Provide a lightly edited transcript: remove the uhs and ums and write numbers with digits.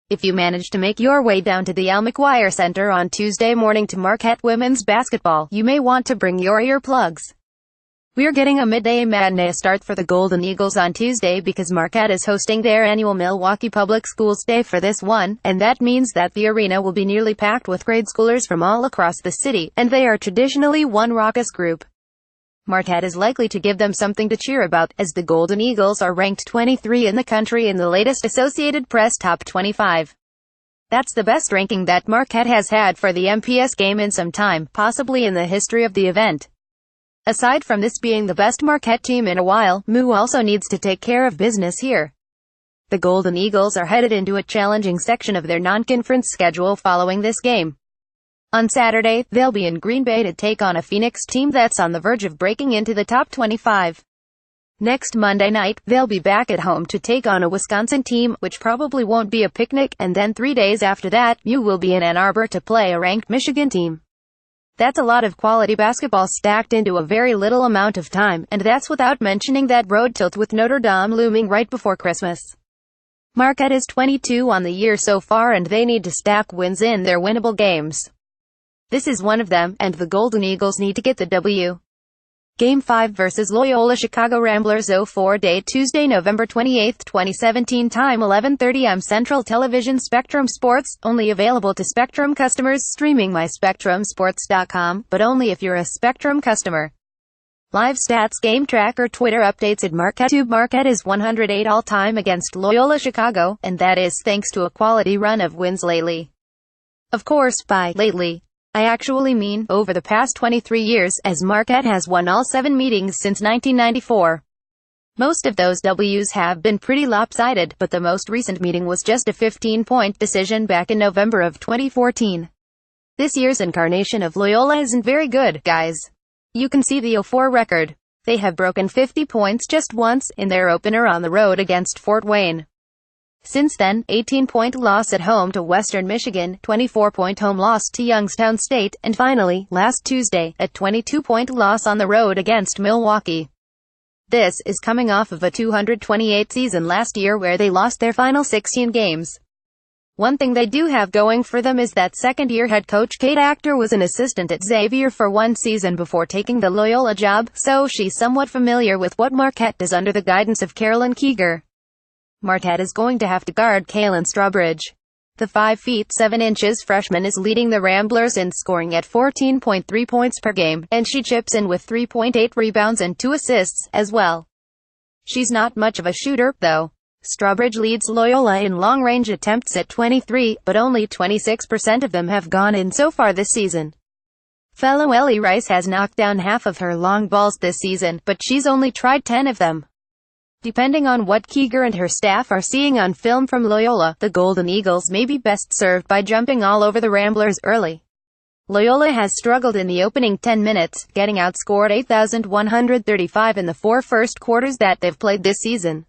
If you manage to make your way down to the McGuire Center on Tuesday morning to Marquette women's basketball, you may want to bring your earplugs. We're getting a midday matinee start for the Golden Eagles on Tuesday because Marquette is hosting their annual Milwaukee Public Schools Day for this one, and that means that the arena will be nearly packed with grade schoolers from all across the city, and they are traditionally one raucous group. Marquette is likely to give them something to cheer about, as the Golden Eagles are ranked 23 in the country in the latest Associated Press Top 25. That's the best ranking that Marquette has had for the MPS game in some time, possibly in the history of the event. Aside from this being the best Marquette team in a while, MU also needs to take care of business here. The Golden Eagles are headed into a challenging section of their non-conference schedule following this game. On Saturday, they'll be in Green Bay to take on a Phoenix team that's on the verge of breaking into the top 25. Next Monday night, they'll be back at home to take on a Wisconsin team, which probably won't be a picnic, and then 3 days after that, MU will be in Ann Arbor to play a ranked Michigan team. That's a lot of quality basketball stacked into a very little amount of time, and that's without mentioning that road tilt with Notre Dame looming right before Christmas. Marquette is 22 on the year so far, and they need to stack wins in their winnable games. This is one of them, and the Golden Eagles need to get the W. Game 5 versus Loyola Chicago Ramblers 04 day Tuesday, November 28, 2017 time 11:30 am Central Television Spectrum Sports, only available to Spectrum customers streaming myspectrumsports.com, but only if you're a Spectrum customer. Live stats, game tracker, Twitter updates at Marquette. Marquette is 108 all-time against Loyola Chicago, and that is thanks to a quality run of wins lately. Of course, by lately, I actually mean over the past 23 years, as Marquette has won all 7 meetings since 1994. Most of those W's have been pretty lopsided, but the most recent meeting was just a 15-point decision back in November of 2014. This year's incarnation of Loyola isn't very good, guys. You can see the 04 record. They have broken 50 points just once, in their opener on the road against Fort Wayne. Since then, 18-point loss at home to Western Michigan, 24-point home loss to Youngstown State, and finally, last Tuesday, a 22-point loss on the road against Milwaukee. This is coming off of a 228 season last year where they lost their final 16 games. One thing they do have going for them is that second-year head coach Kate Actor was an assistant at Xavier for 1 season before taking the Loyola job, so she's somewhat familiar with what Marquette does under the guidance of Carolyn Kieger. Marquette is going to have to guard Kaylin Strawbridge. The 5 feet 7 inches freshman is leading the Ramblers in scoring at 14.3 points per game, and she chips in with 3.8 rebounds and 2 assists, as well. She's not much of a shooter, though. Strawbridge leads Loyola in long-range attempts at 23, but only 26% of them have gone in so far this season. Fellow Ellie Rice has knocked down half of her long balls this season, but she's only tried 10 of them. Depending on what Kieger and her staff are seeing on film from Loyola, the Golden Eagles may be best served by jumping all over the Ramblers early. Loyola has struggled in the opening 10 minutes, getting outscored 8,135 in the 4 first quarters that they've played this season.